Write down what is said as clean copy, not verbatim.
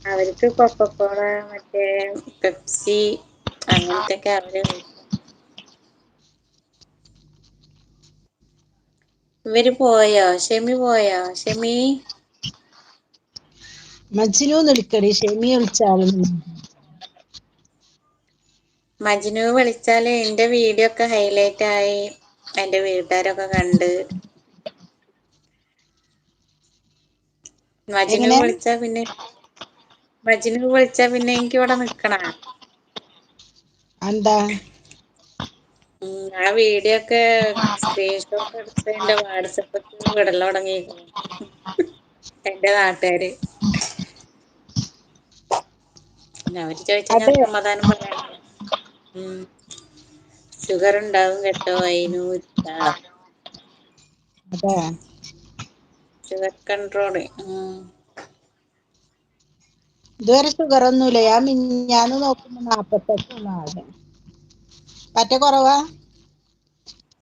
അവർക്ക് കൊക്കക്കോള മറ്റേ പെപ്സി അങ്ങനത്തൊക്കെ അവര് ഇവര് പോയോ ഷെമി പോയോ ഷെമി മജ്നു ന്ന് വിളിക്കെടി ഷെമി വിളിച്ചാലും മജ്നു വിളിച്ചാല് എന്റെ വീഡിയോ ഒക്കെ ഹൈലൈറ്റ് ആയി എന്റെ വീട്ടുകാരൊക്കെ കണ്ട് എങ്ങനെ മജ്നു വിളിച്ചാ പിന്നെ എനിക്ക് ഇവിടെ നിക്കണ അതെന്താ ആ വീഡിയോ ഒക്കെ സ്ക്രീൻഷോട്ട് എടുത്ത് എന്റെ വാട്സപ്പ്ക്ക് വിടല് തുടങ്ങിക്കണ് എന്റെ നാട്ടുകാര് അവര് ചോദിച്ചാ ഞാൻ അതെ സമാധാനം പറയണം ഷുഗർ ഉണ്ടാവും കേട്ടോ അയിനുട്ടാ അതെ ഷുഗർ കൺട്രോള് ഇതുവരെ ഷുഗറൊന്നുല്ല ഞാൻ മിനിഞ്ഞാന്ന് നോക്കുമ്പോ 48 ഉള്ളു ആകെ പറ്റെ കുറവാ